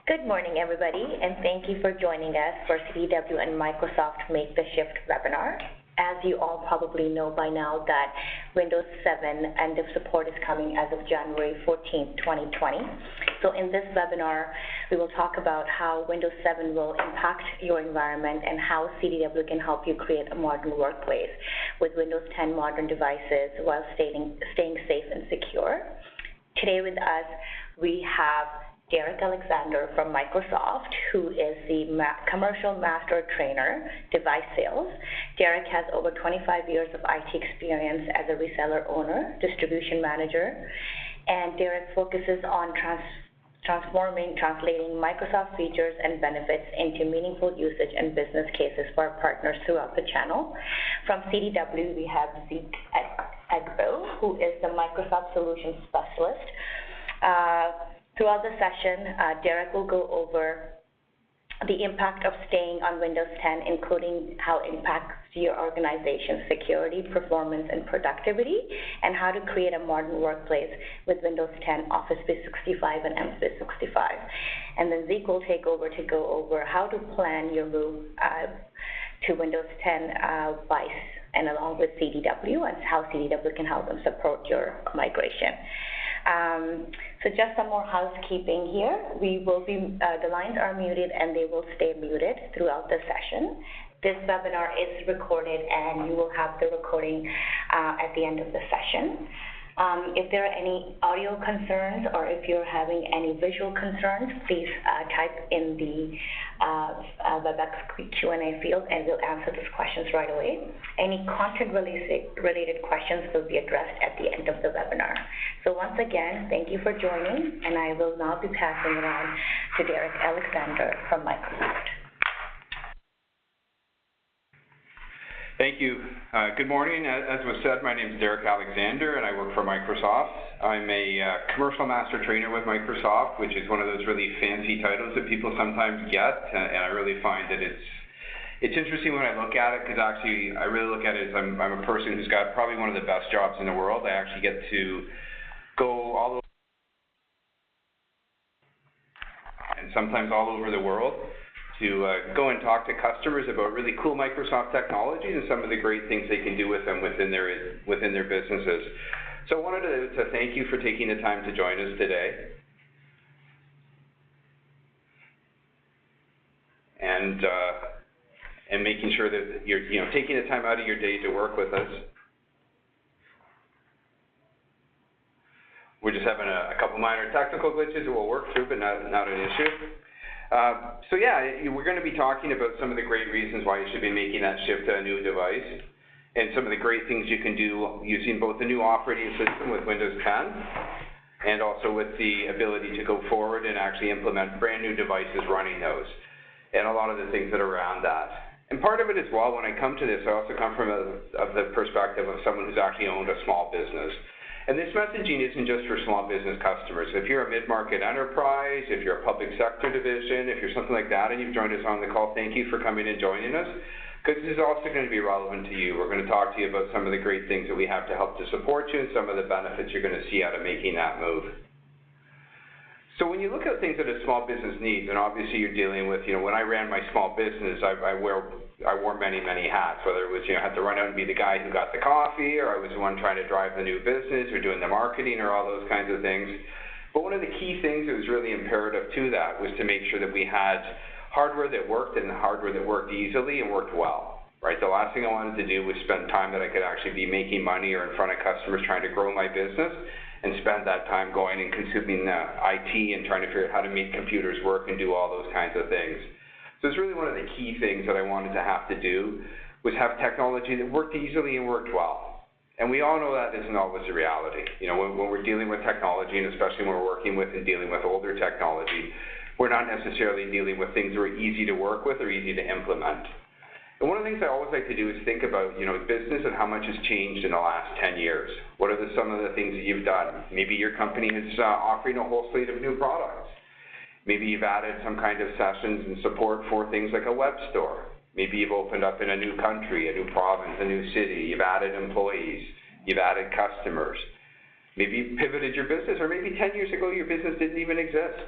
Good morning, everybody, and thank you for joining us for CDW and Microsoft Make the Shift webinar. As you all probably know by now that Windows 7 end of support is coming as of January 14th, 2020. So in this webinar, we will talk about how Windows 7 will impact your environment and how CDW can help you create a modern workplace with Windows 10 modern devices while staying safe and secure. Today with us, we have Derek Alexander from Microsoft, who is the Commercial Master Trainer, Device Sales. Derek has over 25 years of IT experience as a reseller owner, distribution manager, and Derek focuses on translating Microsoft features and benefits into meaningful usage and business cases for our partners throughout the channel. From CDW, we have Zeke Egbo, who is the Microsoft Solutions Specialist. Throughout the session, Derek will go over the impact of staying on Windows 10, including how it impacts your organization's security, performance, and productivity, and how to create a modern workplace with Windows 10, Office 365, and M365. And then Zeke will take over to go over how to plan your move to Windows 10 device, and along with CDW, and how CDW can help them support your migration. So just some more housekeeping here. We will be, the lines are muted and they will stay muted throughout the session. This webinar is recorded and you will have the recording at the end of the session. If there are any audio concerns or if you're having any visual concerns, please type in the WebEx Q&A field and we'll answer those questions right away. Any content-related questions will be addressed at the end of the webinar. So once again, thank you for joining, and I will now be passing it on to Derek Alexander from Microsoft. Thank you. Good morning. As was said, my name is Derek Alexander and I work for Microsoft. I'm a commercial master trainer with Microsoft, which is one of those really fancy titles that people sometimes get, and I really find that it's interesting when I look at it, because actually I really look at it as I'm a person who's got probably one of the best jobs in the world. I actually get to go all over, and sometimes all over the world, to go and talk to customers about really cool Microsoft technologies and some of the great things they can do with them within their businesses. So I wanted to thank you for taking the time to join us today, and making sure that you're taking the time out of your day to work with us. We're just having a couple minor technical glitches that we'll work through, but not an issue. So yeah, we're going to be talking about some of the great reasons why you should be making that shift to a new device, and some of the great things you can do using both the new operating system with Windows 10, and also with the ability to go forward and actually implement brand new devices running those, and a lot of the things that are around that. And part of it as well, when I come to this, I also come from the perspective of someone who's actually owned a small business. And this messaging isn't just for small business customers. If you're a mid-market enterprise, if you're a public sector division, if you're something like that and you've joined us on the call, thank you for coming and joining us, because this is also going to be relevant to you. We're going to talk to you about some of the great things that we have to help to support you and some of the benefits you're going to see out of making that move. So when you look at things that a small business needs, and obviously you're dealing with, when I ran my small business, I wore many hats, whether it was, I had to run out and be the guy who got the coffee, or I was the one trying to drive the new business, or doing the marketing, or all those kinds of things. But one of the key things that was really imperative to that was to make sure that we had hardware that worked, and hardware that worked easily and worked well, right? The last thing I wanted to do was spend time that I could actually be making money or in front of customers trying to grow my business, and spend that time going and consuming IT and trying to figure out how to make computers work and do all those kinds of things. So it's really one of the key things that I wanted to have to do, was have technology that worked easily and worked well. And we all know that isn't always the reality. When we're dealing with technology, and especially when we're working with and dealing with older technology, we're not necessarily dealing with things that are easy to work with or easy to implement. And one of the things I always like to do is think about, business and how much has changed in the last 10 years. What are some of the things that you've done? Maybe your company is offering a whole slate of new products. Maybe you've added some kind of sessions and support for things like a web store. Maybe you've opened up in a new country, a new province, a new city. You've added employees. You've added customers. Maybe you pivoted your business, or maybe 10 years ago your business didn't even exist.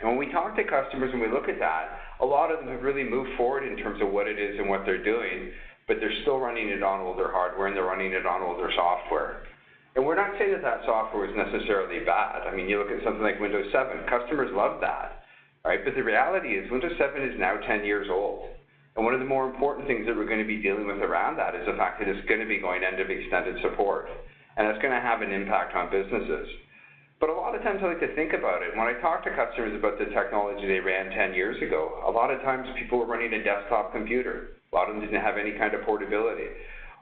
And when we talk to customers and we look at that, a lot of them have really moved forward in terms of what it is and what they're doing, but they're still running it on older hardware and they're running it on older software. And we're not saying that that software is necessarily bad. I mean, you look at something like Windows 7, customers love that, right? But the reality is Windows 7 is now 10 years old. And one of the more important things that we're going to be dealing with around that is the fact that it's going to be going end of extended support. And that's going to have an impact on businesses. But a lot of times I like to think about it. When I talk to customers about the technology they ran 10 years ago, a lot of times people were running a desktop computer. A lot of them didn't have any kind of portability.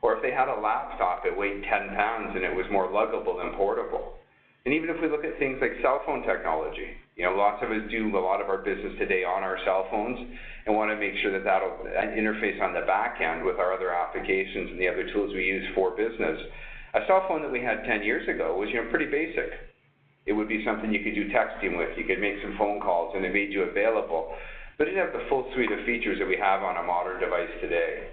Or if they had a laptop, it weighed 10 pounds and it was more luggable than portable. And even if we look at things like cell phone technology, you know, lots of us do a lot of our business today on our cell phones and want to make sure that that'll interface on the back end with our other applications and the other tools we use for business. A cell phone that we had 10 years ago was, you know, pretty basic. It would be something you could do texting with, you could make some phone calls, and it made you available. But it didn't have the full suite of features that we have on a modern device today.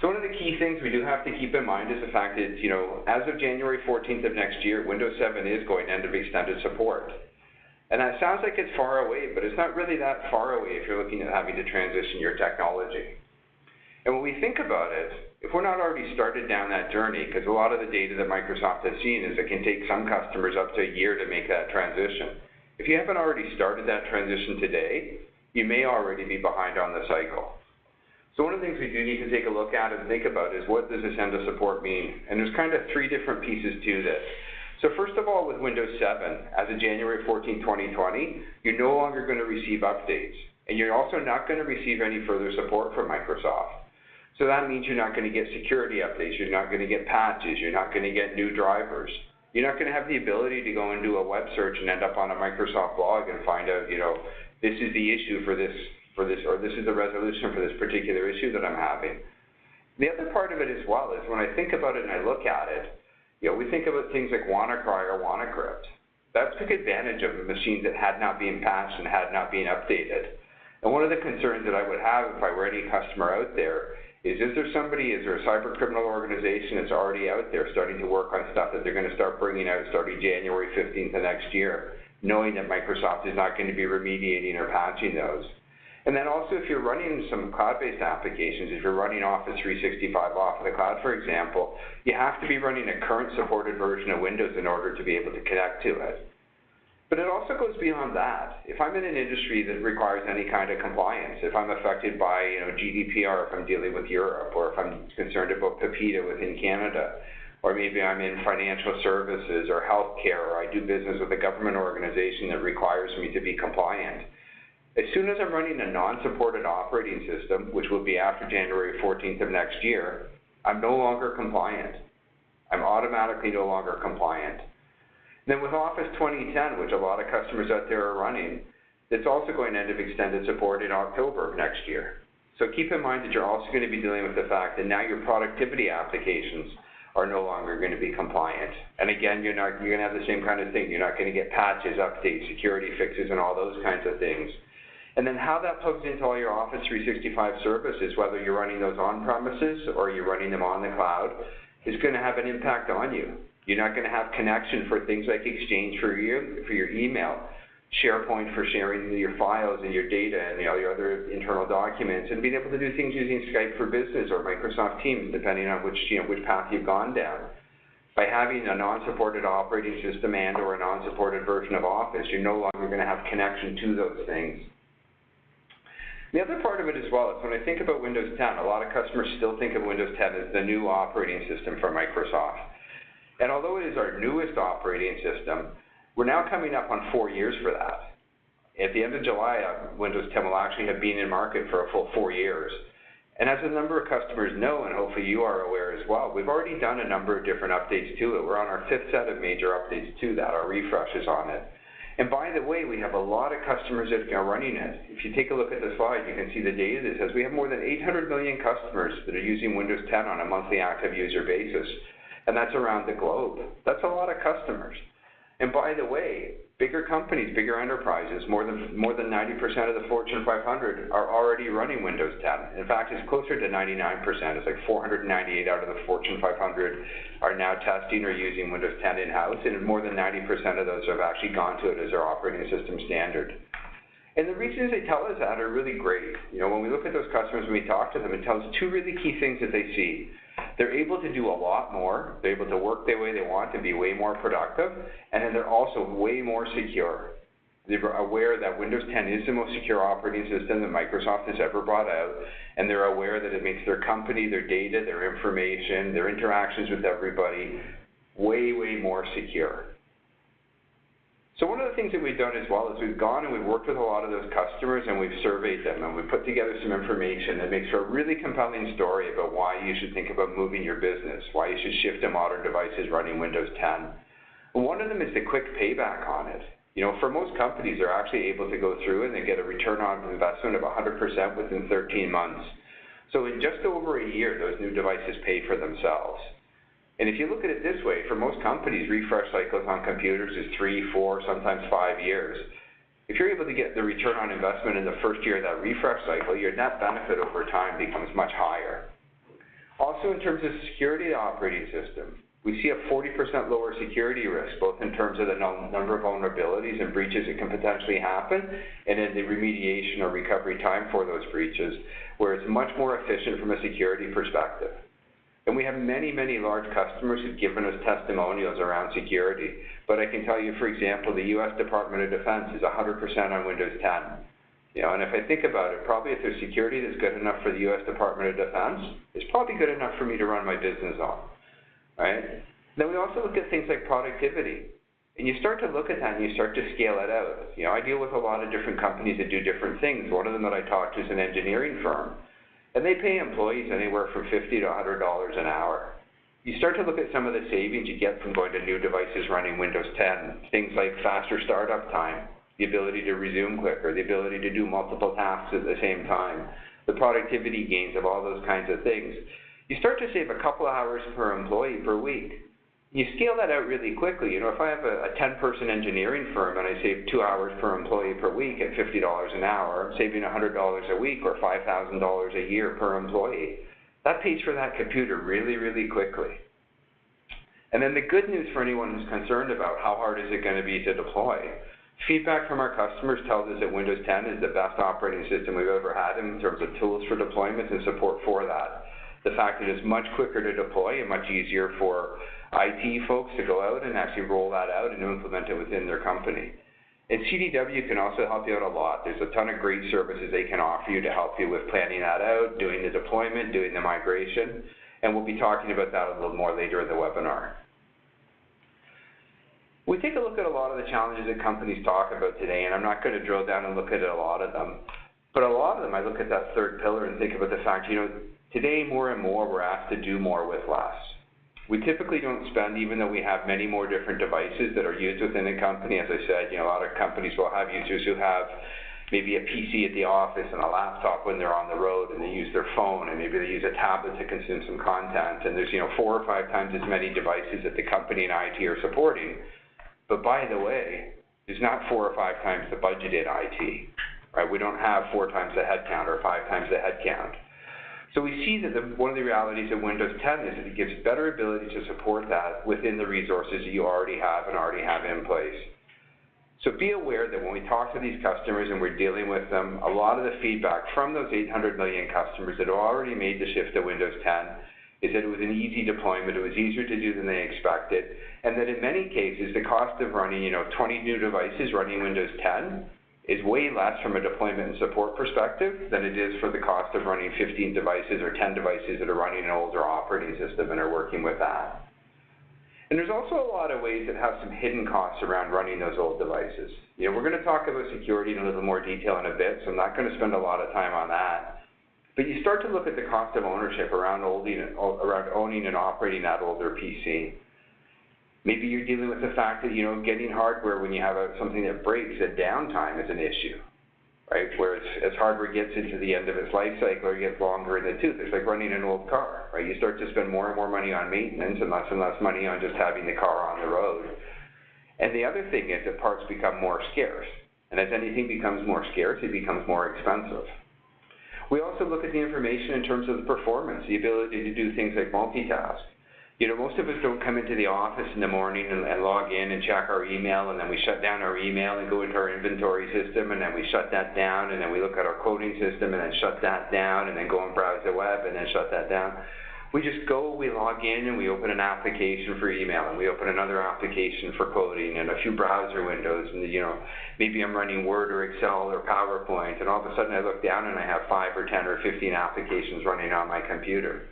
So one of the key things we do have to keep in mind is the fact that, you know, as of January 14th of next year, Windows 7 is going end of extended support. And that sounds like it's far away, but it's not really that far away if you're looking at having to transition your technology. And when we think about it, if we're not already started down that journey, because a lot of the data that Microsoft has seen is it can take some customers up to a year to make that transition. If you haven't already started that transition today, you may already be behind on the cycle. So one of the things we do need to take a look at and think about is, what does this end of support mean? And there's kind of three different pieces to this. So first of all, with Windows 7, as of January 14, 2020, you're no longer going to receive updates. And you're also not going to receive any further support from Microsoft. So that means you're not going to get security updates, you're not going to get patches, you're not going to get new drivers. You're not going to have the ability to go and do a web search and end up on a Microsoft blog and find out, you know, this is the issue for this, or this is the resolution for this particular issue that I'm having. The other part of it as well is, when I think about it and I look at it, you know, we think about things like WannaCry or WannaCrypt. That took advantage of machines that had not been patched and had not been updated. And one of the concerns that I would have if I were any customer out there is there a cyber criminal organization that's already out there starting to work on stuff that they're going to start bringing out starting January 15th of next year, knowing that Microsoft is not going to be remediating or patching those. And then also, if you're running some cloud-based applications, if you're running Office 365 off of the cloud, for example, you have to be running a current supported version of Windows in order to be able to connect to it. But it also goes beyond that. If I'm in an industry that requires any kind of compliance, if I'm affected by, you know, GDPR, if I'm dealing with Europe, or if I'm concerned about PIPEDA within Canada, or maybe I'm in financial services or healthcare, or I do business with a government organization that requires me to be compliant, as soon as I'm running a non-supported operating system, which will be after January 14th of next year, I'm no longer compliant. I'm automatically no longer compliant. Then with Office 2010, which a lot of customers out there are running, it's also going to end of extended support in October of next year. So keep in mind that you're also going to be dealing with the fact that now your productivity applications are no longer going to be compliant. And again, you're going to have the same kind of thing. You're not going to get patches, updates, security fixes, and all those kinds of things. And then how that plugs into all your Office 365 services, whether you're running those on-premises or you're running them on the cloud, is going to have an impact on you. You're not going to have connection for things like Exchange for your email, SharePoint for sharing your files and your data and your other internal documents, and being able to do things using Skype for Business or Microsoft Teams, depending on which path you've gone down. By having a non-supported operating system and or a non-supported version of Office, you're no longer going to have connection to those things. The other part of it as well is, when I think about Windows 10, a lot of customers still think of Windows 10 as the new operating system from Microsoft. And although it is our newest operating system, we're now coming up on 4 years for that. At the end of July, Windows 10 will actually have been in market for a full 4 years. And as a number of customers know, and hopefully you are aware as well, we've already done a number of different updates to it. We're on our 5th set of major updates to that, our refreshes on it. And by the way, we have a lot of customers that are running it. If you take a look at the slide, you can see the data that says we have more than 800 million customers that are using Windows 10 on a monthly active user basis. And that's around the globe. That's a lot of customers. And by the way, bigger companies, bigger enterprises, more than 90% of the Fortune 500 are already running Windows 10. In fact, it's closer to 99%. It's like 498 out of the Fortune 500 are now testing or using Windows 10 in-house, and more than 90% of those have actually gone to it as their operating system standard. And the reasons they tell us that are really great. You know, when we look at those customers, when we talk to them, it tells us two really key things that they see. They're able to do a lot more. They're able to work the way they want and be way more productive. And then they're also way more secure. They're aware that Windows 10 is the most secure operating system that Microsoft has ever brought out. And they're aware that it makes their company, their data, their information, their interactions with everybody way, way more secure. So one of the things that we've done as well is we've gone and we've worked with a lot of those customers and we've surveyed them and we've put together some information that makes for a really compelling story about why you should think about moving your business, why you should shift to modern devices running Windows 10. And one of them is the quick payback on it. You know, for most companies, they're actually able to go through and they get a return on investment of 100% within 13 months. So in just over a year, those new devices pay for themselves. And if you look at it this way, for most companies, refresh cycles on computers is 3, 4, sometimes 5 years. If you're able to get the return on investment in the first year of that refresh cycle, your net benefit over time becomes much higher. Also, in terms of security of the operating system, we see a 40% lower security risk, both in terms of the number of vulnerabilities and breaches that can potentially happen, and in the remediation or recovery time for those breaches, where it's much more efficient from a security perspective. And we have many, many large customers who've given us testimonials around security. But I can tell you, for example, the U.S. Department of Defense is 100% on Windows 10. You know, and if I think about it, probably if there's security that's good enough for the U.S. Department of Defense, it's probably good enough for me to run my business on, right? Then we also look at things like productivity. And you start to look at that and you start to scale it out. You know, I deal with a lot of different companies that do different things. One of them that I talk to is an engineering firm. And they pay employees anywhere from $50 to $100 an hour. You start to look at some of the savings you get from going to new devices running Windows 10, things like faster startup time, the ability to resume quicker, the ability to do multiple tasks at the same time, the productivity gains of all those kinds of things. You start to save a couple of hours per employee per week. You scale that out really quickly. You know, if I have a 10-person engineering firm and I save 2 hours per employee per week at $50 an hour, I'm saving $100 a week or $5,000 a year per employee. That pays for that computer really, really quickly. And then the good news for anyone who's concerned about how hard is it going to be to deploy, feedback from our customers tells us that Windows 10 is the best operating system we've ever had in terms of tools for deployment and support for that. The fact that it's much quicker to deploy and much easier for IT folks to go out and actually roll that out and implement it within their company. And CDW can also help you out a lot. There's a ton of great services they can offer you to help you with planning that out, doing the deployment, doing the migration, and we'll be talking about that a little more later in the webinar. We take a look at a lot of the challenges that companies talk about today, and I'm not going to drill down and look at a lot of them, but a lot of them I look at that third pillar and think about the fact, you know, today more and more we're asked to do more with less. We typically don't spend, even though we have many more different devices that are used within a company. As I said, you know, a lot of companies will have users who have maybe a PC at the office and a laptop when they're on the road, and they use their phone, and maybe they use a tablet to consume some content. And there's, you know, 4 or 5 times as many devices that the company and IT are supporting. But by the way, there's not 4 or 5 times the budget in IT, right? We don't have 4 times the headcount or 5 times the headcount. So we see that one of the realities of Windows 10 is that it gives better ability to support that within the resources that you already have in place. So be aware that when we talk to these customers and we're dealing with them, a lot of the feedback from those 800 million customers that have already made the shift to Windows 10 is that it was an easy deployment, it was easier to do than they expected, and that in many cases the cost of running, you know, 20 new devices running Windows 10 is way less from a deployment and support perspective than it is for the cost of running 15 devices or 10 devices that are running an older operating system and are working with that. And there's also a lot of ways that have some hidden costs around running those old devices. You know, we're going to talk about security in a little more detail in a bit, so I'm not going to spend a lot of time on that. But you start to look at the cost of ownership around owning and operating that older PC. Maybe you're dealing with the fact that, you know, getting hardware when you have something that breaks, that downtime is an issue, right? Where as hardware gets into the end of its life cycle or gets longer in the tooth, it's like running an old car, right? You start to spend more and more money on maintenance and less money on just having the car on the road. And the other thing is that parts become more scarce. And as anything becomes more scarce, it becomes more expensive. We also look at the information in terms of the performance, the ability to do things like multitask. You know, most of us don't come into the office in the morning and log in and check our email, and then we shut down our email and go into our inventory system, and then we shut that down, and then we look at our quoting system and then shut that down, and then go and browse the web and then shut that down. We just go, we log in, and we open an application for email, and we open another application for quoting, and a few browser windows, and you know, maybe I'm running Word or Excel or PowerPoint, and all of a sudden I look down and I have 5 or 10 or 15 applications running on my computer.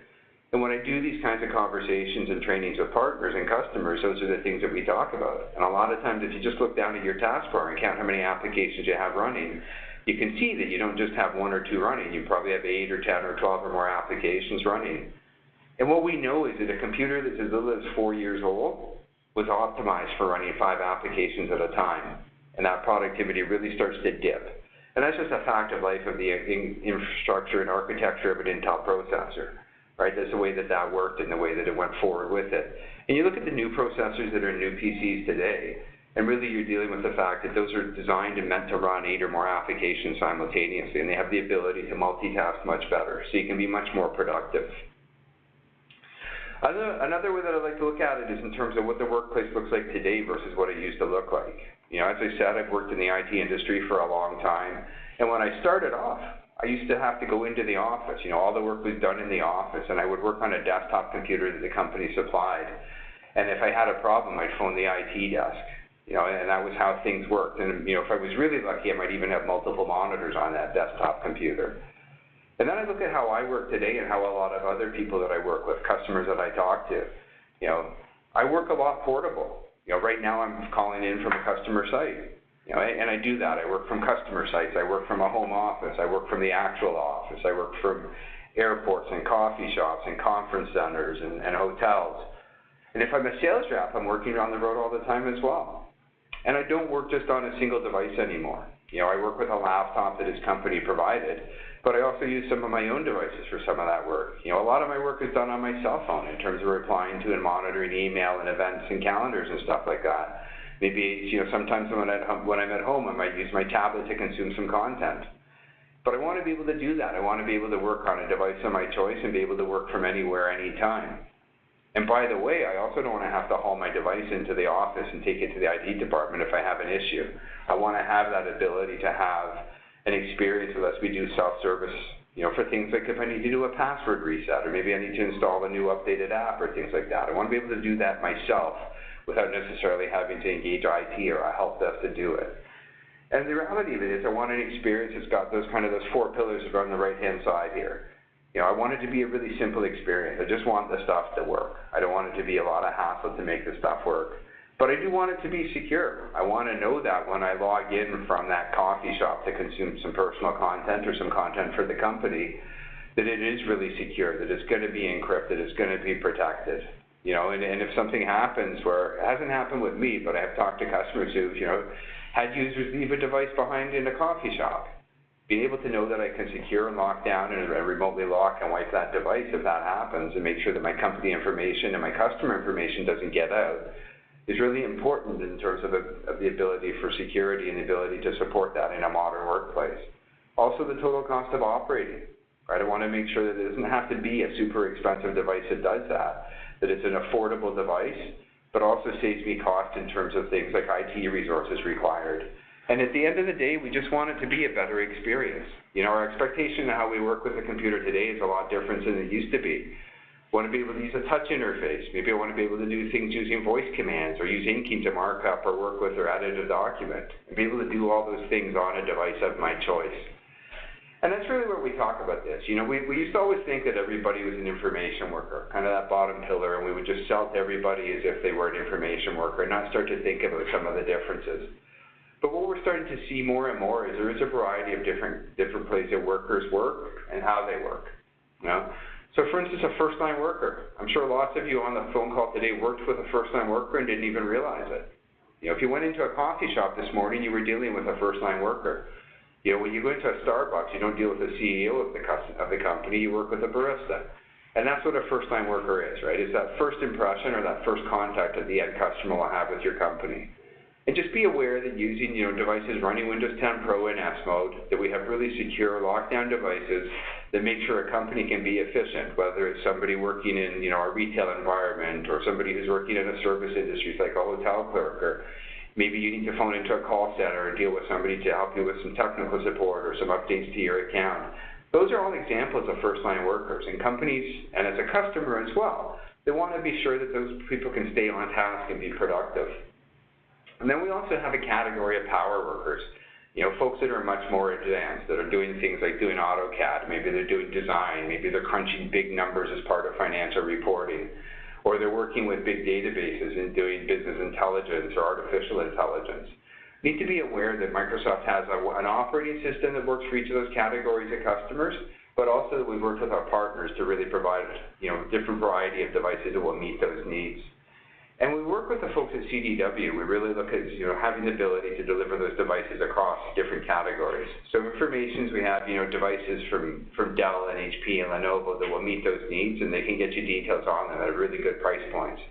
And when I do these kinds of conversations and trainings with partners and customers, those are the things that we talk about. And a lot of times, if you just look down at your taskbar and count how many applications you have running, you can see that you don't just have 1 or 2 running. You probably have 8 or 10 or 12 or more applications running. And what we know is that a computer that's as little as 4 years old was optimized for running 5 applications at a time. And that productivity really starts to dip. And that's just a fact of life of the infrastructure and architecture of an Intel processor. Right, that's the way that that worked and the way that it went forward with it. And you look at the new processors that are in new PCs today, and really you're dealing with the fact that those are designed and meant to run 8 or more applications simultaneously, and they have the ability to multitask much better, so you can be much more productive. Another way that I like to look at it is in terms of what the workplace looks like today versus what it used to look like. You know, as I said, I've worked in the IT industry for a long time, and when I started off, I used to have to go into the office. You know, all the work was done in the office, and I would work on a desktop computer that the company supplied. And if I had a problem, I'd phone the IT desk. You know, and that was how things worked. And, you know, if I was really lucky, I might even have multiple monitors on that desktop computer. And then I look at how I work today and how a lot of other people that I work with, customers that I talk to, you know, I work a lot portable. You know, right now I'm calling in from a customer site. You know, and I do that. I work from customer sites. I work from a home office. I work from the actual office. I work from airports and coffee shops and conference centers and hotels. And if I'm a sales rep, I'm working on the road all the time as well. And I don't work just on a single device anymore. You know, I work with a laptop that is company provided, but I also use some of my own devices for some of that work. You know, a lot of my work is done on my cell phone in terms of replying to and monitoring email and events and calendars and stuff like that. Maybe, you know, sometimes when I'm at home, I might use my tablet to consume some content. But I want to be able to do that. I want to be able to work on a device of my choice and be able to work from anywhere, anytime. And by the way, I also don't want to have to haul my device into the office and take it to the IT department if I have an issue. I want to have that ability to have an experience with us. We do self-service, you know, for things like if I need to do a password reset, or maybe I need to install a new updated app or things like that. I want to be able to do that myself without necessarily having to engage IT or a help desk to do it. And the reality of it is I want an experience that's got those 4 pillars on the right-hand side here. You know, I want it to be a really simple experience. I just want the stuff to work. I don't want it to be a lot of hassle to make the stuff work. But I do want it to be secure. I want to know that when I log in from that coffee shop to consume some personal content or some content for the company, that it is really secure, that it's going to be encrypted, it's going to be protected. You know, and if something happens where, it hasn't happened with me, but I have talked to customers who've, you know, had users leave a device behind in a coffee shop. Being able to know that I can secure and lock down and remotely lock and wipe that device if that happens and make sure that my company information and my customer information doesn't get out is really important in terms of the ability for security and the ability to support that in a modern workplace. Also the total cost of operating, right? I want to make sure that it doesn't have to be a super expensive device that does that it's an affordable device, but also saves me cost in terms of things like IT resources required. And at the end of the day, we just want it to be a better experience. You know, our expectation of how we work with a computer today is a lot different than it used to be. I want to be able to use a touch interface. Maybe I want to be able to do things using voice commands or use inking to mark up or work with or edit a document and be able to do all those things on a device of my choice. And that's really where we talk about this. You know, we used to always think that everybody was an information worker, kind of that bottom pillar, and we would just sell to everybody as if they were an information worker and not start to think about some of the differences. But what we're starting to see more and more is there is a variety of different ways that workers work and how they work. You know? So for instance, a first-line worker. I'm sure lots of you on the phone call today worked with a first-line worker and didn't even realize it. You know, if you went into a coffee shop this morning, you were dealing with a first-line worker. You know, when you go into a Starbucks, you don't deal with the CEO of the company, you work with a barista. And that's what a first-line worker is, right? It's that first impression or that first contact that the end customer will have with your company. And just be aware that using, devices running Windows 10 Pro in S mode, that we have really secure lockdown devices that make sure a company can be efficient, whether it's somebody working in, a retail environment, or somebody who's working in a service industry like a hotel clerk, or maybe you need to phone into a call center and deal with somebody to help you with some technical support or some updates to your account. Those are all examples of first-line workers, and companies, and as a customer as well, they want to be sure that those people can stay on task and be productive. And then we also have a category of power workers, folks that are much more advanced, that are doing things like doing AutoCAD, maybe they're doing design, maybe they're crunching big numbers as part of financial reporting, or they're working with big databases and doing business intelligence or artificial intelligence. You need to be aware that Microsoft has an operating system that works for each of those categories of customers, but also that we work with our partners to really provide, different variety of devices that will meet those needs. And we work with the folks at CDW. We really look at, having the ability to deliver those devices across different categories. So informations, we have, devices from Dell and HP and Lenovo that will meet those needs, and they can get you details on them at really good price points.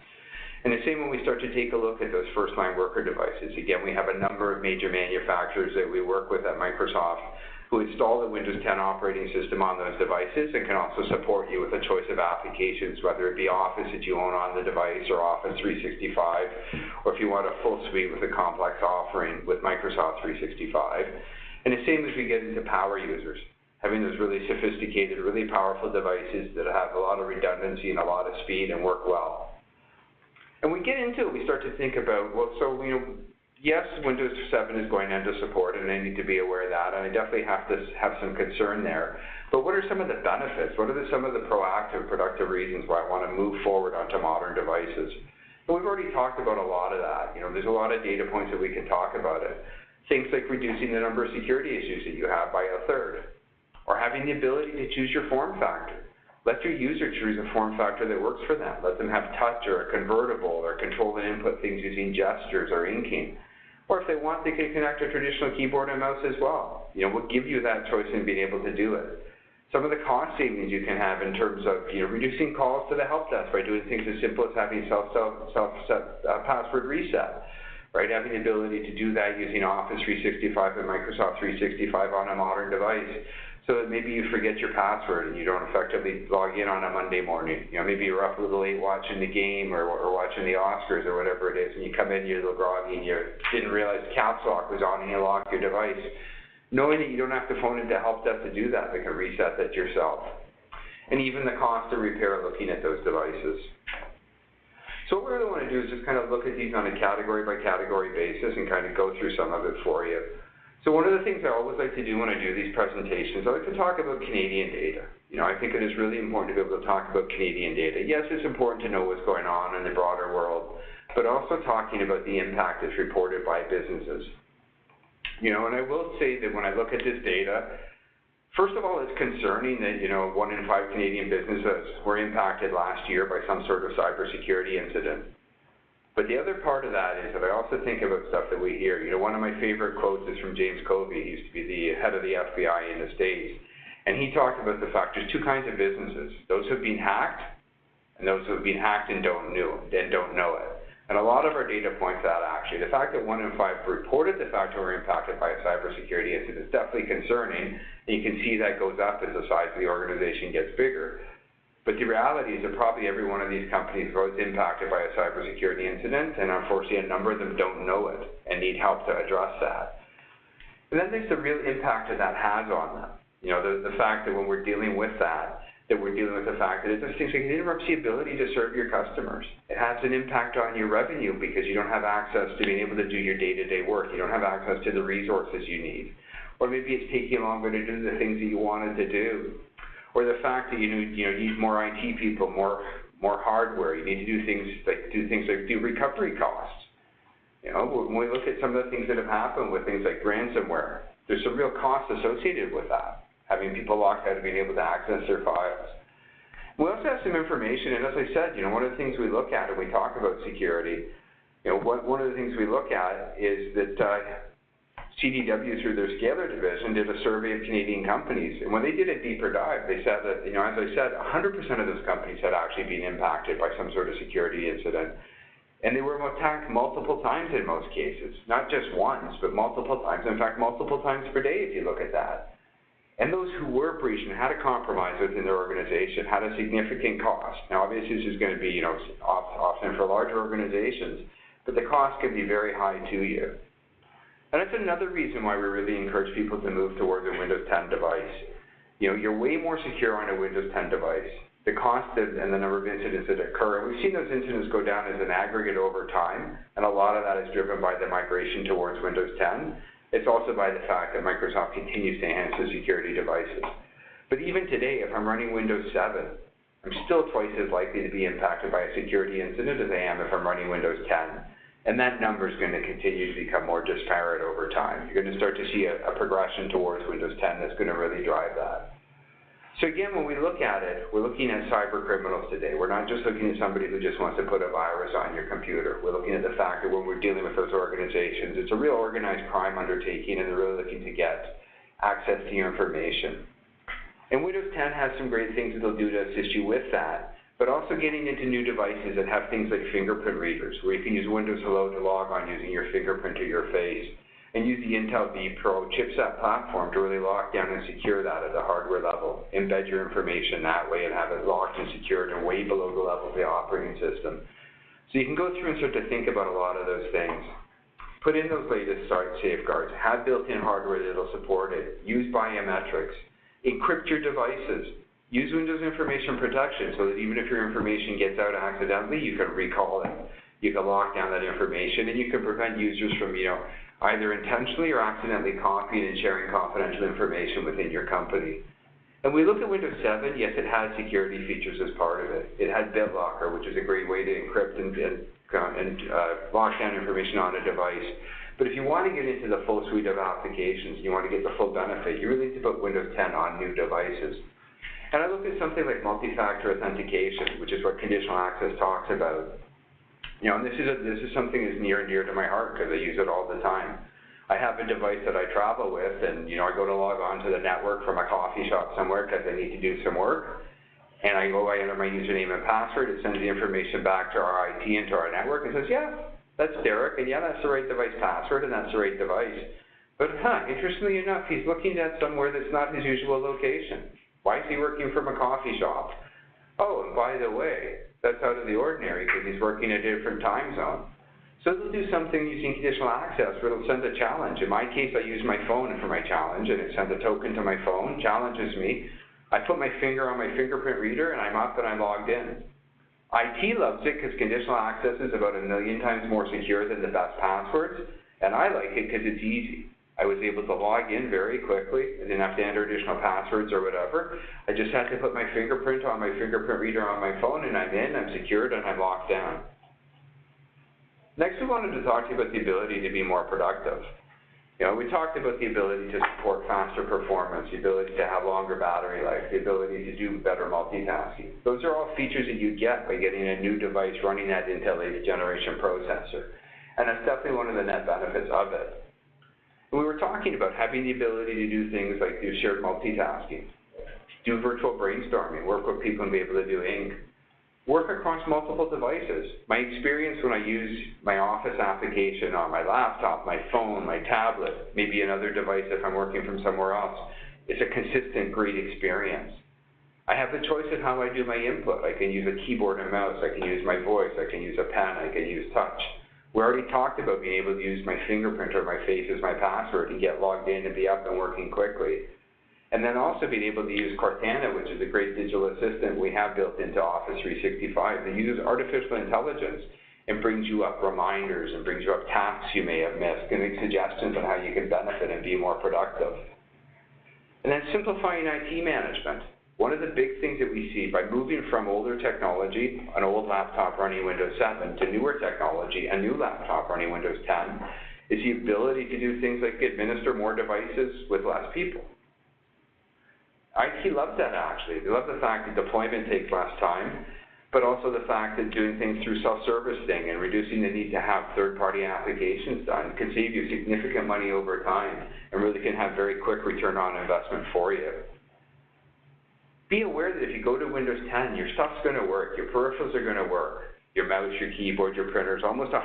And the same when we start to take a look at those first-line worker devices. Again, we have a number of major manufacturers that we work with at Microsoft who install the Windows 10 operating system on those devices and can also support you with a choice of applications, whether it be Office that you own on the device or Office 365, or if you want a full suite with a complex offering with Microsoft 365. And the same as we get into power users, having those really sophisticated, really powerful devices that have a lot of redundancy and a lot of speed and work well. And we get into it, we start to think about, well, so, yes, Windows 7 is going into support, and I need to be aware of that, and I definitely have to have some concern there. But what are some of the benefits? What are some of the proactive, productive reasons why I want to move forward onto modern devices? And we've already talked about a lot of that. There's a lot of data points that we can talk about it. Things like reducing the number of security issues that you have by a third, or having the ability to choose your form factor. Let your user choose a form factor that works for them. Let them have touch or a convertible or control and input things using gestures or inking. Or if they want, they can connect a traditional keyboard and mouse as well. We'll give you that choice in being able to do it. Some of the cost savings you can have in terms of reducing calls to the help desk by doing things as simple as having self-set password reset, right? Having the ability to do that using Office 365 and Microsoft 365 on a modern device, so that maybe you forget your password and you don't effectively log in on a Monday morning. Maybe you're up a little late watching the game or watching the Oscars or whatever it is, and you come in, you're a little groggy, and you didn't realize caps lock was on and you locked your device. Knowing that you don't have to phone into help desk to do that, they can reset that yourself. And even the cost of repair looking at those devices. So what we really want to do is just kind of look at these on a category by category basis and kind of go through some of it for you. So one of the things I always like to do when I do these presentations, I like to talk about Canadian data. I think it is really important to be able to talk about Canadian data. Yes, it's important to know what's going on in the broader world, but also talking about the impact that's reported by businesses. And I will say that when I look at this data, first of all, it's concerning that, 1 in 5 Canadian businesses were impacted last year by some sort of cybersecurity incident. But the other part of that is that I also think about stuff that we hear. One of my favorite quotes is from James Covey. He used to be the head of the FBI in the States. And he talked about the fact there's two kinds of businesses, those who have been hacked and those who have been hacked and don't know it. And a lot of our data points that actually, the fact that 1 in 5 reported the fact that we're impacted by a cybersecurity incident is definitely concerning. And you can see that goes up as the size of the organization gets bigger. But the reality is that probably every one of these companies was impacted by a cybersecurity incident, and unfortunately a number of them don't know it and need help to address that. And then there's the real impact that that has on them. The fact that when we're dealing with that we're dealing with the fact that it does things like it interrupts the ability to serve your customers. It has an impact on your revenue because you don't have access to being able to do your day-to-day work. You don't have access to the resources you need. Or maybe it's taking longer to do the things that you wanted to do. Or the fact that you need more IT people, more hardware. You need to do things like recovery costs. When we look at some of the things that have happened with things like ransomware, there's some real costs associated with that, having people locked out of being able to access their files. We also have some information, and as I said, one of the things we look at when we talk about security, one of the things we look at is that CDW, through their Scalar division, did a survey of Canadian companies. And when they did a deeper dive, they said that, as I said, 100% of those companies had actually been impacted by some sort of security incident. And they were attacked multiple times in most cases, not just once, but multiple times. In fact, multiple times per day if you look at that. And those who were breached and had a compromise within their organization had a significant cost. Now, obviously, this is going to be, often for larger organizations, but the cost can be very high to you. And that's another reason why we really encourage people to move towards a Windows 10 device. You're way more secure on a Windows 10 device. The cost and the number of incidents that occur, and we've seen those incidents go down as an aggregate over time, and a lot of that is driven by the migration towards Windows 10. It's also by the fact that Microsoft continues to enhance the security devices. But even today, if I'm running Windows 7, I'm still twice as likely to be impacted by a security incident as I am if I'm running Windows 10. And that number is going to continue to become more disparate over time. You're going to start to see a progression towards Windows 10 that's going to really drive that. So again, when we look at it, we're looking at cyber criminals today. We're not just looking at somebody who just wants to put a virus on your computer. We're looking at the fact that when we're dealing with those organizations, it's a real organized crime undertaking, and they're really looking to get access to your information. And Windows 10 has some great things that they'll do to assist you with that, but also getting into new devices that have things like fingerprint readers, where you can use Windows Hello to log on using your fingerprint or your face, and use the Intel V Pro chipset platform to really lock down and secure that at the hardware level, embed your information that way and have it locked and secured and way below the level of the operating system. So you can go through and start to think about a lot of those things. Put in those latest safeguards, have built-in hardware that'll support it, use biometrics, encrypt your devices, use Windows Information Protection so that even if your information gets out accidentally, you can recall it. You can lock down that information, and you can prevent users from, either intentionally or accidentally copying and sharing confidential information within your company. And we look at Windows 7, yes, it has security features as part of it. It had BitLocker, which is a great way to encrypt and lock down information on a device. But if you want to get into the full suite of applications, you want to get the full benefit, you really need to put Windows 10 on new devices. And I look at something like multi-factor authentication, which is what Conditional Access talks about. And this is something that's near and dear to my heart because I use it all the time. I have a device that I travel with, and I go to log on to the network from a coffee shop somewhere because I need to do some work. And I enter my username and password. It sends the information back to our IT and to our network and says, yeah, that's Derek, and yeah, that's the right device password, and that's the right device. But interestingly enough, he's looking at somewhere that's not his usual location. Why is he working from a coffee shop? Oh, and by the way, that's out of the ordinary because he's working in a different time zone. So they'll do something using Conditional Access where it'll send a challenge. In my case, I use my phone for my challenge, and it sends a token to my phone, challenges me. I put my finger on my fingerprint reader, and I'm up and I'm logged in. IT loves it because Conditional Access is about 1 million times more secure than the best passwords, and I like it because it's easy. I was able to log in very quickly. I didn't have to enter additional passwords or whatever. I just had to put my fingerprint on my fingerprint reader on my phone, and I'm in, I'm secured, and I'm locked down. Next, we wanted to talk to you about the ability to be more productive. We talked about the ability to support faster performance, the ability to have longer battery life, the ability to do better multitasking. Those are all features that you get by getting a new device running that Intel 8th generation processor. And that's definitely one of the net benefits of it. We were talking about having the ability to do things like do shared multitasking, do virtual brainstorming, work with people and be able to do ink, work across multiple devices. My experience when I use my Office application on my laptop, my phone, my tablet, maybe another device if I'm working from somewhere else, it's a consistent, great experience. I have the choice of how I do my input. I can use a keyboard and mouse, I can use my voice, I can use a pen, I can use touch. We already talked about being able to use my fingerprint or my face as my password and get logged in and be up and working quickly. And then also being able to use Cortana, which is a great digital assistant we have built into Office 365 that uses artificial intelligence and brings you up reminders and brings you up tasks you may have missed and makes suggestions on how you can benefit and be more productive. And then simplifying IT management. One of the big things that we see by moving from older technology, an old laptop running Windows 7, to newer technology, a new laptop running Windows 10, is the ability to do things like administer more devices with less people. IT loves that, actually. They love the fact that deployment takes less time, but also the fact that doing things through self-servicing and reducing the need to have third-party applications done can save you significant money over time and really can have very quick return on investment for you. Be aware that if you go to Windows 10, your stuff's going to work, your peripherals are going to work. your mouse, your keyboard, your printers, almost 100%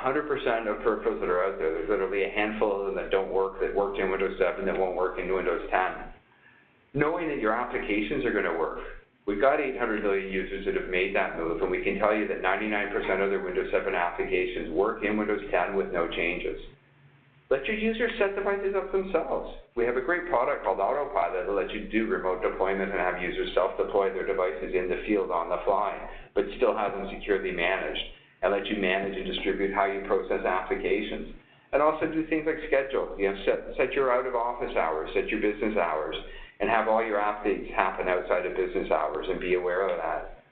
of peripherals that are out there. There's literally a handful of them that don't work, that worked in Windows 7, that won't work in Windows 10. Knowing that your applications are going to work. We've got 800 million users that have made that move, and we can tell you that 99% of their Windows 7 applications work in Windows 10 with no changes. Let your users set devices up themselves. We have a great product called Autopilot that lets you do remote deployment and have users self-deploy their devices in the field on the fly, but still have them securely managed, and let you manage and distribute how you process applications. And also do things like schedule. Set your out of office hours, set your business hours, and have all your updates happen outside of business hours and be aware of that.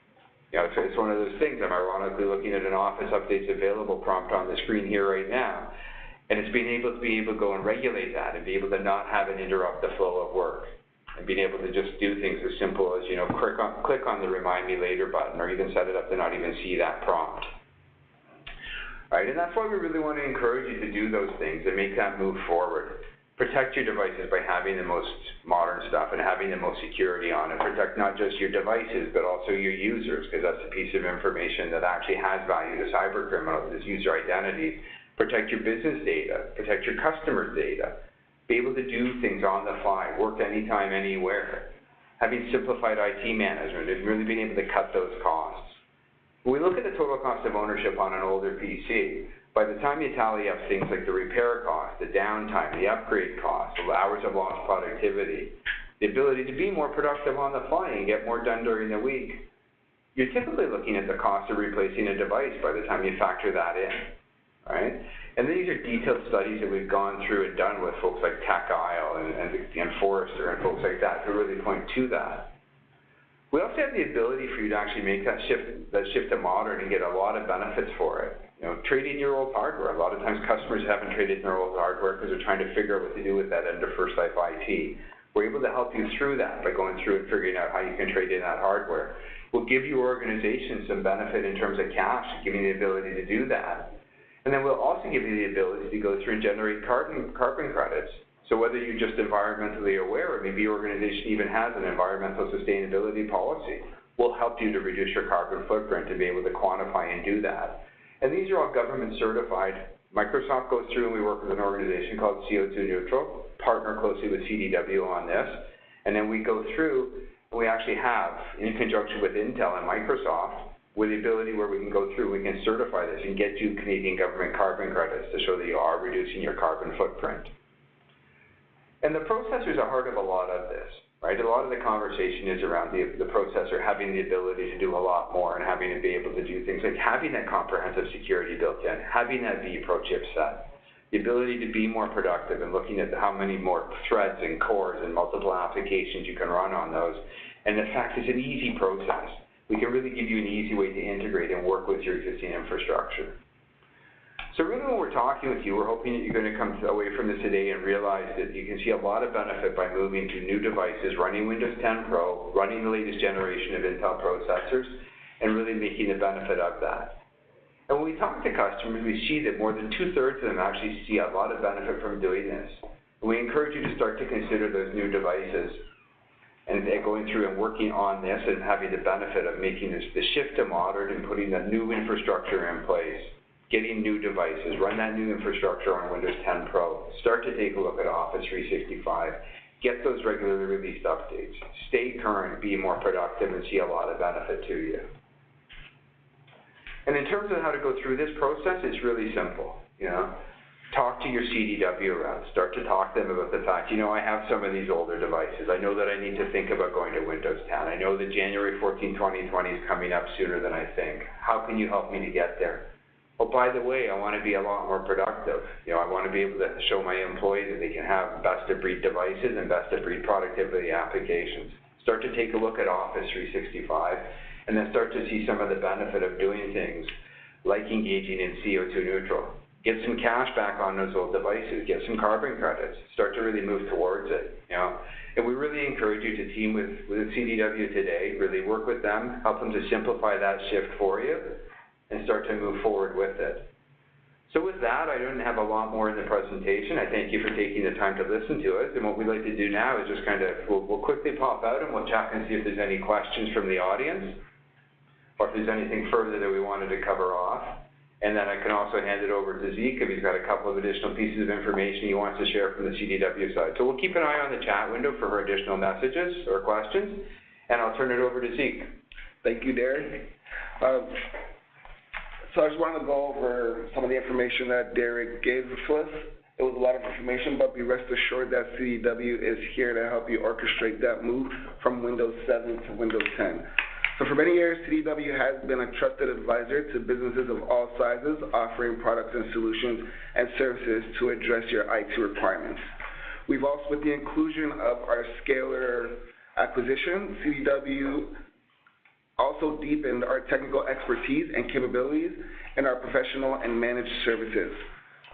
It's one of those things. I'm ironically looking at an office updates available prompt on the screen here right now. And it's being able to go and regulate that and be able to not have it interrupt the flow of work. And being able to just do things as simple as, click on the Remind Me Later button, or even set it up to not even see that prompt. All right, and that's why we really want to encourage you to do those things and make that move forward. Protect your devices by having the most modern stuff and having the most security on it. Protect not just your devices, but also your users, because that's a piece of information that actually has value to cyber criminals, is user identities. Protect your business data, protect your customers' data, be able to do things on the fly, work anytime, anywhere. Having simplified IT management and really being able to cut those costs. When we look at the total cost of ownership on an older PC, by the time you tally up things like the repair cost, the downtime, the upgrade cost, the hours of lost productivity, the ability to be more productive on the fly and get more done during the week, you're typically looking at the cost of replacing a device by the time you factor that in. Right? And these are detailed studies that we've gone through and done with folks like Tech Isle and Forrester and folks like that who really point to that. We also have the ability for you to actually make that shift to modern and get a lot of benefits for it. Trade in your old hardware. A lot of times customers haven't traded in their old hardware because they're trying to figure out what to do with that end of first life IT. We're able to help you through that by going through and figuring out how you can trade in that hardware. We'll give your organization some benefit in terms of cash, giving you the ability to do that. And then we'll also give you the ability to go through and generate carbon credits. So whether you're just environmentally aware, or maybe your organization even has an environmental sustainability policy, we'll help you to reduce your carbon footprint and be able to quantify and do that. And these are all government certified. Microsoft goes through and we work with an organization called CO2 Neutral, partner closely with CDW on this. And then we go through, and we actually have, in conjunction with Intel and Microsoft, with the ability where we can go through, we can certify this and get you Canadian government carbon credits to show that you are reducing your carbon footprint. And the processor is the heart of a lot of this, right? A lot of the conversation is around the processor having the ability to do a lot more and having to be able to do things like having that comprehensive security built in, having that vPro chipset, the ability to be more productive and looking at how many more threads and cores and multiple applications you can run on those. And the fact it's an easy process. We can really give you an easy way to integrate and work with your existing infrastructure. So really when we're talking with you, we're hoping that you're going to come away from this today and realize that you can see a lot of benefit by moving to new devices, running Windows 10 Pro, running the latest generation of Intel processors, and really making the benefit of that. And when we talk to customers, we see that more than 2/3 of them actually see a lot of benefit from doing this. And we encourage you to start to consider those new devices and going through and working on this and having the benefit of making this the shift to modern and putting the new infrastructure in place, getting new devices, run that new infrastructure on Windows 10 Pro, start to take a look at Office 365, get those regularly released updates, stay current, be more productive, and see a lot of benefit to you. And in terms of how to go through this process, it's really simple, Talk to your CDW reps. Start to talk to them about the fact, I have some of these older devices. I know that I need to think about going to Windows 10. I know that January 14, 2020 is coming up sooner than I think. How can you help me to get there? Oh, by the way, I want to be a lot more productive. I want to be able to show my employees that they can have best-of-breed devices and best-of-breed productivity applications. Start to take a look at Office 365, and then start to see some of the benefit of doing things like engaging in CO2 neutral. Get some cash back on those old devices, get some carbon credits, start to really move towards it, And we really encourage you to team with CDW today, really work with them, help them to simplify that shift for you, and start to move forward with it. So with that, I don't have a lot more in the presentation. I thank you for taking the time to listen to us, and what we'd like to do now is just we'll quickly pop out and we'll check and see if there's any questions from the audience. or if there's anything further that we wanted to cover off. And then I can also hand it over to Zeke if he's got a couple of additional pieces of information he wants to share from the CDW side. So we'll keep an eye on the chat window for her additional messages or questions, and I'll turn it over to Zeke. Thank you, Derek. So I just wanted to go over some of the information that Derek gave to us. It was a lot of information, but be rest assured that CDW is here to help you orchestrate that move from Windows 7 to Windows 10. So for many years, CDW has been a trusted advisor to businesses of all sizes, offering products and solutions and services to address your IT requirements. We've also, with the inclusion of our Scalar acquisition, CDW also deepened our technical expertise and capabilities in our professional and managed services.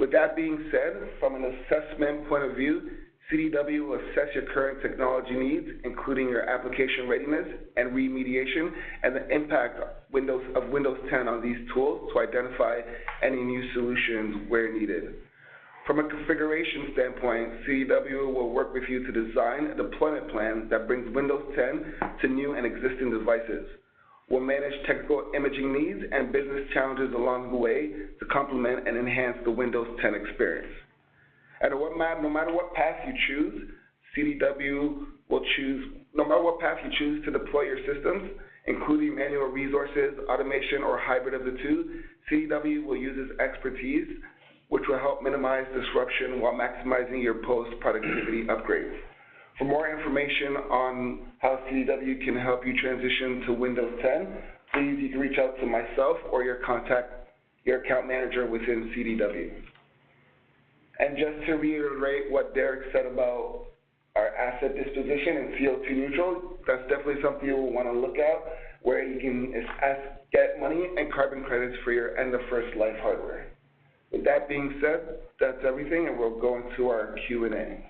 With that being said, from an assessment point of view, CDW will assess your current technology needs, including your application readiness and remediation, and the impact of Windows 10 on these tools to identify any new solutions where needed. From a configuration standpoint, CDW will work with you to design a deployment plan that brings Windows 10 to new and existing devices. We'll manage technical imaging needs and business challenges along the way to complement and enhance the Windows 10 experience. And no matter what path you choose, CDW will choose, no matter what path you choose to deploy your systems, including manual resources, automation, or hybrid of the two, CDW will use its expertise, which will help minimize disruption while maximizing your post-productivity upgrades. For more information on how CDW can help you transition to Windows 10, please you can reach out to myself or your account manager within CDW. And just to reiterate what Derek said about our asset disposition and CO2 neutral, that's definitely something you will want to look at, where you can get money and carbon credits for your end of first life hardware. With that being said, that's everything, and we'll go into our Q&A.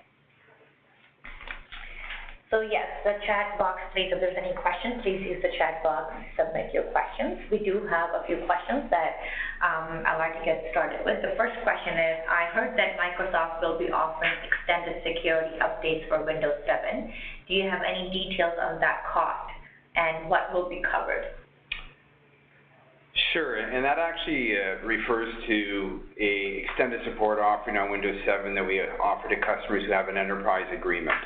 So yes, the chat box, please, if there's any questions, please use the chat box to submit your questions. We do have a few questions that I'd like to get started with. The first question is, I heard that Microsoft will be offering extended security updates for Windows 7. Do you have any details on that cost and what will be covered? Sure, and that actually refers to a extended support offering on Windows 7 that we offer to customers who have an enterprise agreement.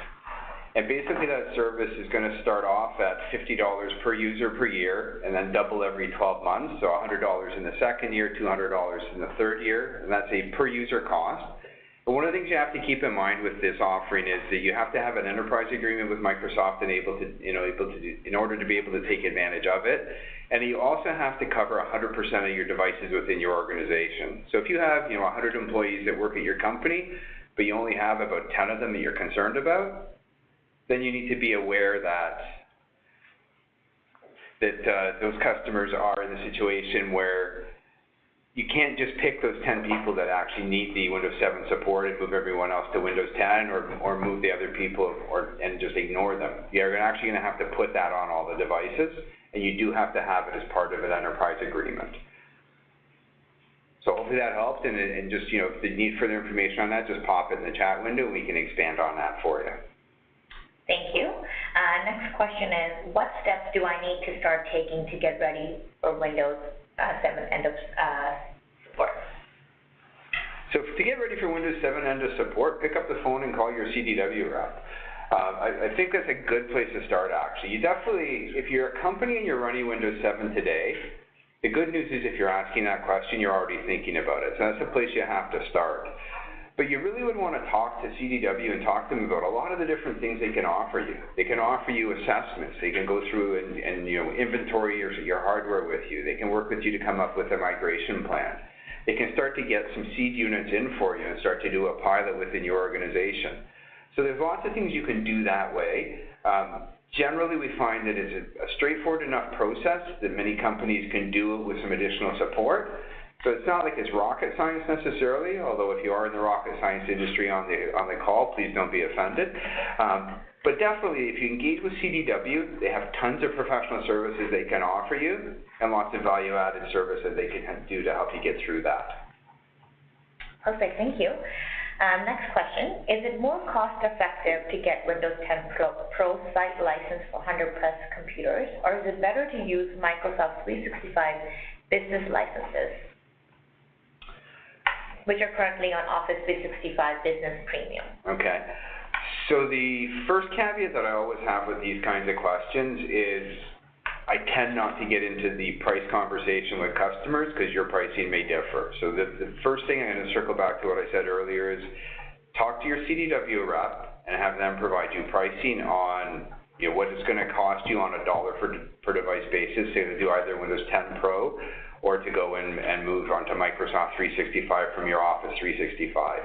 And basically that service is going to start off at $50 per user per year and then double every 12 months, so $100 in the second year, $200 in the third year, and that's a per user cost. But one of the things you have to keep in mind with this offering is that you have to have an enterprise agreement with Microsoft and in order to be able to take advantage of it. And you also have to cover 100% of your devices within your organization. So if you have 100 employees that work at your company, but you only have about 10 of them that you're concerned about, then you need to be aware that those customers are in a situation where you can't just pick those 10 people that actually need the Windows 7 support and move everyone else to Windows 10 or move the other people and just ignore them. You're actually going to have to put that on all the devices, and you do have to have it as part of an enterprise agreement. So hopefully that helped, and just, if you need further information on that, just pop it in the chat window and we can expand on that for you. Thank you. Next question is, what steps do I need to start taking to get ready for Windows 7 end of support? So to get ready for Windows 7 end of support, pick up the phone and call your CDW rep. I think that's a good place to start, actually. You definitely, if you're a company and you're running Windows 7 today, the good news is if you're asking that question, you're already thinking about it. So that's the place you have to start. But you really would want to talk to CDW and talk to them about a lot of the different things they can offer you. They can offer you assessments. They can go through and inventory your hardware with you. They can work with you to come up with a migration plan. They can start to get some seed units in for you and start to do a pilot within your organization. So there's lots of things you can do that way. Generally, we find that it's a straightforward enough process that many companies can do it with some additional support. So it's not like it's rocket science necessarily, although if you are in the rocket science industry on the call, please don't be offended. But definitely, if you engage with CDW, they have tons of professional services they can offer you and lots of value-added services they can do to help you get through that. Perfect, thank you. Next question, is it more cost effective to get Windows 10 Pro site license for 100 plus computers, or is it better to use Microsoft 365 business licenses, which are currently on Office 365 Business Premium? Okay. So the first caveat that I always have with these kinds of questions is I tend not to get into the price conversation with customers because your pricing may differ. So the first thing I'm going to circle back to what I said earlier is talk to your CDW rep and have them provide you pricing on what it's going to cost you on a dollar per device basis, say to do either Windows 10 Pro or to go in and move onto Microsoft 365 from your Office 365.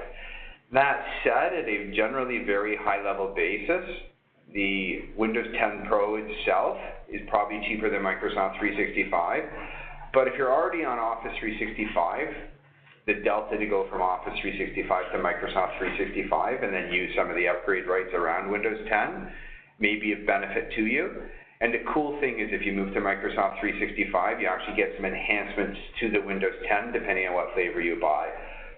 That said, at a generally very high-level basis, the Windows 10 Pro itself is probably cheaper than Microsoft 365. But if you're already on Office 365, the delta to go from Office 365 to Microsoft 365 and then use some of the upgrade rights around Windows 10 may be of benefit to you. And the cool thing is if you move to Microsoft 365, you actually get some enhancements to the Windows 10 depending on what flavor you buy.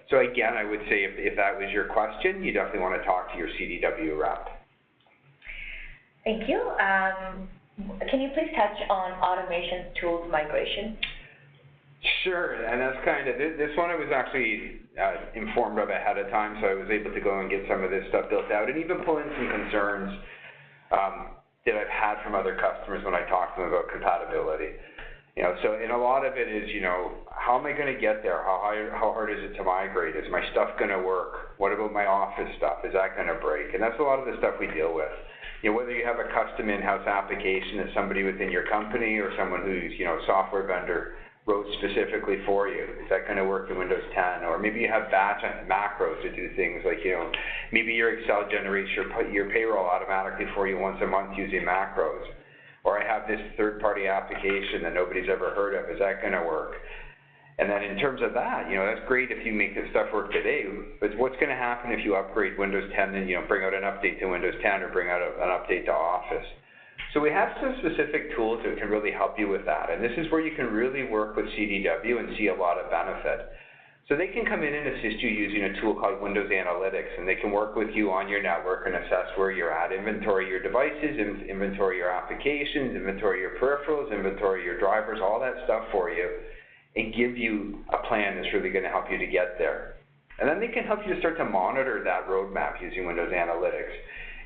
So again, I would say if that was your question, you definitely want to talk to your CDW rep. Thank you. Can you please touch on automation tools migration? Sure, and that's kind of, this one I was actually informed of ahead of time, so I was able to go and get some of this stuff built out and even pull in some concerns that I've had from other customers when I talk to them about compatibility. So and a lot of it is, how am I going to get there? How hard is it to migrate? Is my stuff going to work? What about my office stuff? Is that going to break? And that's a lot of the stuff we deal with. Whether you have a custom in-house application that somebody within your company or someone who's, a software vendor wrote specifically for you, is that going to work in Windows 10? Or maybe you have batch macros to do things like, maybe your Excel generates your payroll automatically for you once a month using macros. Or I have this third-party application that nobody's ever heard of. Is that going to work? And then in terms of that, that's great if you make this stuff work today, but what's going to happen if you upgrade Windows 10 and, bring out an update to Windows 10 or bring out an update to Office? So we have some specific tools that can really help you with that. And this is where you can really work with CDW and see a lot of benefit. So they can come in and assist you using a tool called Windows Analytics, and they can work with you on your network and assess where you're at, inventory your devices, inventory your applications, inventory your peripherals, inventory your drivers, all that stuff for you, and give you a plan that's really going to help you to get there. And then they can help you to start to monitor that roadmap using Windows Analytics.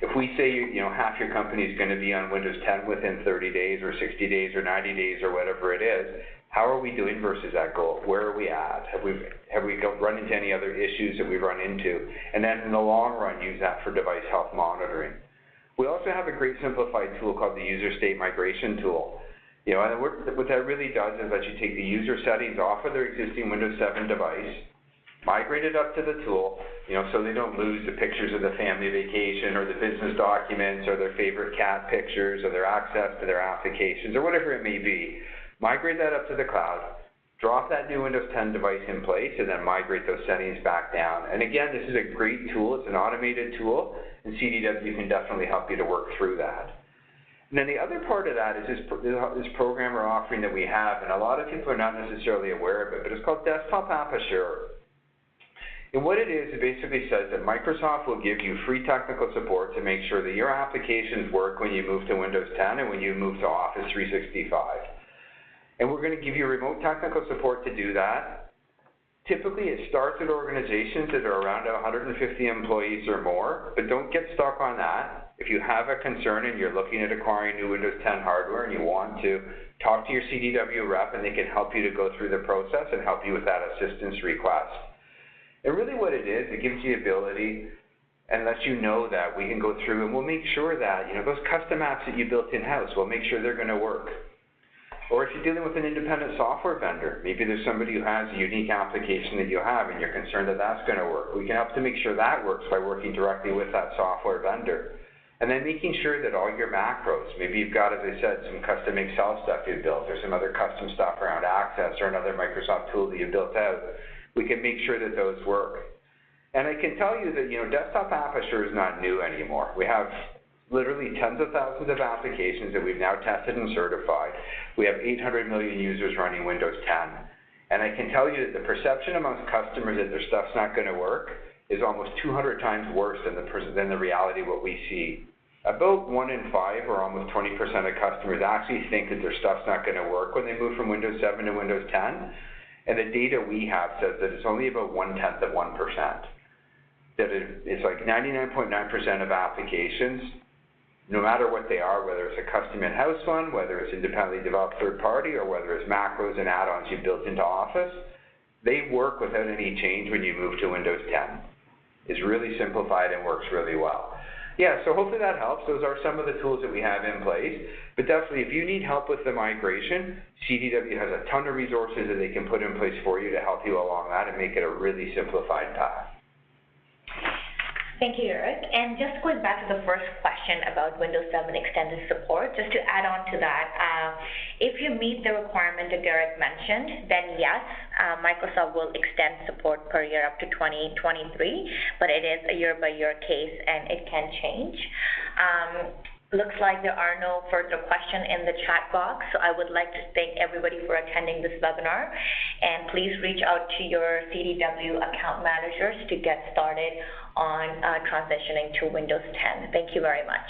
If we say half your company is going to be on Windows 10 within 30 days or 60 days or 90 days or whatever it is, how are we doing versus that goal? Where are we at? Have we run into any other issues that we've run into? And then in the long run, use that for device health monitoring. We also have a great simplified tool called the User State Migration Tool. And what that really does is that you take the user settings off of their existing Windows 7 device, migrate it up to the tool, so they don't lose the pictures of the family vacation or the business documents or their favorite cat pictures or their access to their applications or whatever it may be. Migrate that up to the cloud, drop that new Windows 10 device in place, and then migrate those settings back down. And again, this is a great tool. It's an automated tool, and CDW can definitely help you to work through that. And then the other part of that is this program or offering that we have, and a lot of people are not necessarily aware of it, but it's called Desktop App Assurer. And what it is, it basically says that Microsoft will give you free technical support to make sure that your applications work when you move to Windows 10 and when you move to Office 365. And we're going to give you remote technical support to do that. Typically, it starts at organizations that are around 150 employees or more, but don't get stuck on that. If you have a concern and you're looking at acquiring new Windows 10 hardware and you want to, talk to your CDW rep and they can help you to go through the process and help you with that assistance request. And really what it is, it gives you the ability and lets you know that we can go through and we'll make sure that, those custom apps that you built in-house, we'll make sure they're going to work. Or if you're dealing with an independent software vendor, maybe there's somebody who has a unique application that you have and you're concerned that that's going to work. We can help to make sure that works by working directly with that software vendor. And then making sure that all your macros, maybe you've got, as I said, some custom Excel stuff you've built or some other custom stuff around Access or another Microsoft tool that you built out, we can make sure that those work. And I can tell you that, Desktop App Assurer is not new anymore. We have literally tens of thousands of applications that we've now tested and certified. We have 800 million users running Windows 10. And I can tell you that the perception amongst customers that their stuff's not going to work is almost 200 times worse than the reality of what we see. About 1 in 5, or almost 20% of customers, actually think that their stuff's not going to work when they move from Windows 7 to Windows 10. And the data we have says that it's only about 1/10 of 1%. That it's like 99.9% of applications, no matter what they are, whether it's a custom in-house one, whether it's independently developed third-party, or whether it's macros and add-ons you built into Office, they work without any change when you move to Windows 10. It's really simplified and works really well. Yeah, so hopefully that helps. Those are some of the tools that we have in place. But definitely, if you need help with the migration, CDW has a ton of resources that they can put in place for you to help you along that and make it a really simplified path. Thank you, Eric. And just going back to the first question about Windows 7 extended support, just to add on to that, if you meet the requirement that Derek mentioned, then yes, Microsoft will extend support per year up to 2023, but it is a year-by-year case and it can change. Looks like there are no further questions in the chat box, so I would like to thank everybody for attending this webinar, and please reach out to your CDW account managers to get started on transitioning to Windows 10. Thank you very much.